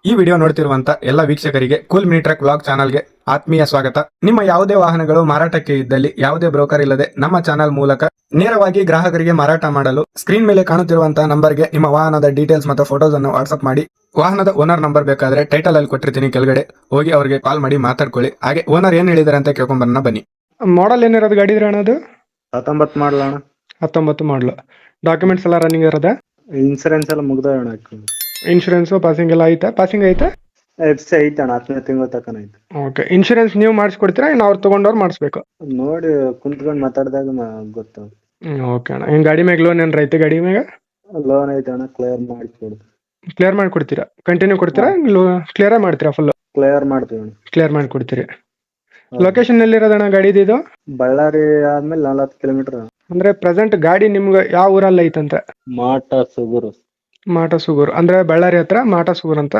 ಈ ವಿಡಿಯೋ ನೋಡ್ತಿರುವಂತ ಎಲ್ಲ ವೀಕ್ಷಕರಿಗೆ ಕೂಲ್ ಮಿನಿ ಟ್ರಕ್ ವ್ಲಾಗ್ ಚಾನಲ್ಗೆ ಆತ್ಮೀಯ ಸ್ವಾಗತ. ನಿಮ್ಮ ಯಾವುದೇ ವಾಹನಗಳು ಮಾರಾಟಕ್ಕೆ ಇದ್ದಲ್ಲಿ ಯಾವುದೇ ಬ್ರೋಕರ್ ಇಲ್ಲದೆ ನಮ್ಮ ಚಾನಲ್ ಮೂಲಕ ನೇರವಾಗಿ ಗ್ರಾಹಕರಿಗೆ ಮಾರಾಟ ಮಾಡಲು ಸ್ಕ್ರೀನ್ ಮೇಲೆ ಕಾಣುತ್ತಿರುವಂತಹ ನಂಬರ್ಗೆ ನಿಮ್ಮ ವಾಹನದ ಡೀಟೇಲ್ಸ್ ಮತ್ತು ಫೋಟೋಸ್ ಅನ್ನು ವಾಟ್ಸ್ಆಪ್ ಮಾಡಿ. ವಾಹನದ ಓನರ್ ನಂಬರ್ ಬೇಕಾದ್ರೆ ಟೈಟಲ್ ಅಲ್ಲಿ ಕೊಟ್ಟಿರ್ತೀನಿ, ಕೆಳಗಡೆ ಹೋಗಿ ಅವರಿಗೆ ಕಾಲ್ ಮಾಡಿ ಮಾತಾಡ್ಕೊಳ್ಳಿ. ಹಾಗೆ ಓನರ್ ಏನ್ ಹೇಳಿದಾರೆ ಅಂತ ಕೇಳ್ಕೊಂಬರೋಣ ಬನ್ನಿ. ಮಾಡಲ್ ಏನಿರೋದು ಗಾಡಿ ಇದ್ರೆ ಅಣ್ಣ? ಅದು 19 ಮಾಡಲ ಅಣ್ಣ. 19 ಮಾಡಲು. ಡಾಕ್ಯುಮೆಂಟ್ಸ್ ಎಲ್ಲ ರನ್ನಿಂಗ್ ಇರೋದ? ಇನ್ಸೂರೆನ್ಸ್ ಎಲ್ಲ ಮುಗ್ದ ಅಣ್ಣ. ಇನ್ಶೂರೆನ್ಸ್ ಪಾಸಿಂಗ್ ಎಲ್ಲ ಐತಾ? ಪಾಸಿಂಗ್ ಐತಾ? ಎಫ್ಸಿ ಐತೆ ಅಣ್ಣ, 10ನೇ ತಿಂಗಳ ತನಕ ಐತೆ. ಓಕೆ. ಇನ್ಶೂರೆನ್ಸ್ ನೀವು ಮಾಡಿಸ್ಕೊಡ್ತೀರಾ ಇನ್ನು ಅವ್ರು ತಗೊಂಡವ್ರು ಮಾಡಿಸ್ಬೇಕು? ನೋಡಿ ಕುಂತ್ಕೊಂಡು ಮಾತಾಡಿದಾಗ ಗೊತ್ತಾಗ. ಓಕೆ ಅಣ್ಣ. ಏನು ಗಾಡಿ ಮ್ಯಾಗ ಲೋನ್ ಏನಾರ ಐತೆ? ಗಾಡಿ ಮ್ಯಾಗ ಲೋನ್ ಐತೆ ಅಣ್ಣ, ಕ್ಲಿಯರ್ ಮಾಡಿಕೊಡು. ಕ್ಲಿಯರ್ ಮಾಡಿ ಕೊಡ್ತೀರಾ? ಕಂಟಿನ್ಯೂ ಕೊಡ್ತೀರಾ? ಕ್ಲಿಯರ್ ಮಾಡ್ತೀರಾ? ಫುಲ್ ಕ್ಲಿಯರ್ ಮಾಡ್ತೀವಿ ಅಣ್ಣ. ಕ್ಲಿಯರ್ ಮಾಡಿ ಕೊಡ್ತೀರಿ. ಲೊಕೇಶನ್ ಎಲ್ಲಿರೋದಣ್ಣ ಗಾಡಿದು? ಇದು ಬಳ್ಳಾರಿ ಆದ್ಮೇಲೆ 40 ಕಿಲೋಮೀಟರ್. ಅಂದ್ರೆ ಪ್ರೆಸೆಂಟ್ ಗಾಡಿ ನಿಮ್ಗೆ ಯಾವ ಊರಲ್ಲಿ ಐತಂತ? ಮಾಟ ಸುಗೂರು. ಮಾಟ ಸುಗೂರು ಅಂದ್ರೆ ಬಳ್ಳಾರಿ ಹತ್ರ ಮಾಟ ಸುಗೂರು ಅಂತ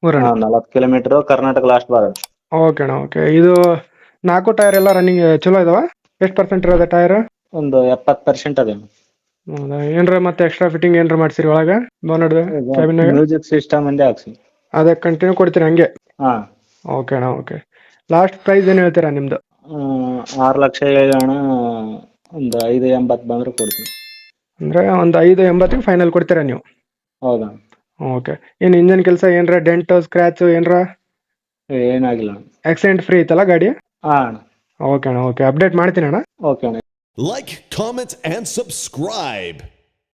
ಊರಣ್ಣ. 40 ಕಿಲೋಮೀಟರ್, ಕರ್ನಾಟಕ ಲಾಸ್ಟ್ ಬಾರ. ಓಕೆ ಅಣ್ಣ. ಓಕೆ. ಇದು 4 ಟೈರ್ ಎಲ್ಲ ರನ್ನಿಂಗ್ ಚಲೋ ಇದಾವ? ಎಷ್ಟು ಪರ್ಸೆಂಟ್ ಇರೋದ ಟೈರ್? ಒಂದು 70% ಅದೇ. ಹೌದಾ? ಏನ್ರ ಮತ್ತೆ ಎಕ್ಸ್ಟ್ರಾ ಫಿಟ್ಟಿಂಗ್ ಏನ್ರ ಮಾಡ್ಸಿರಿ ಒಳಗ ಬೋನಡ್ ಕ್ಯಾಬಿನ್? ಮ್ಯೂಸಿಕ್ ಸಿಸ್ಟಮ್ ಒಂದೇ ಹಾಕ್ಸಿ. ಅದೇ ಕಂಟಿನ್ಯೂ ಕೊಡ್ತೀರಾ ಹಂಗೆ? ಹಾ. ಓಕೆ ಅಣ್ಣ. ಓಕೆ. ಲಾಸ್ಟ್ ಪ್ರೈಸ್ ಏನು ಹೇಳ್ತೀರಾ ನಿಮ್ದು? 6 ಲಕ್ಷ ಹೇಳಿ ಅಣ್ಣ, ಒಂದು 580 ಬಂದ್ರೆ ಕೊಡ್ತೀನಿ. ಅಂದ್ರೆ ಒಂದು 580 ಫೈನಲ್ ಕೊಡ್ತೀರಾ ನೀವು? ಹೌದಾ? ಓಕೆ. ಏನು ಇಂಜನ್ ಕೆಲಸ ಏನ್ರ ಡೆಂಟ್ ಸ್ಕ್ರಾಚ್ ಏನ್ರ? ಏನಾಗಿಲ್ಲ ಅಣ್ಣ. ಆಕ್ಸಿಡೆಂಟ್ ಫ್ರೀ ಐತಲ್ಲ ಗಾಡಿ? ಹಾ ಅಣ್ಣ. ಓಕೆ ಅಣ್ಣ. ಓಕೆ. ಅಪ್ಡೇಟ್ ಮಾಡ್ತೀನಿ ಅಣ್ಣ. ಓಕೆ ಅಣ್ಣ. Like, comment, and subscribe.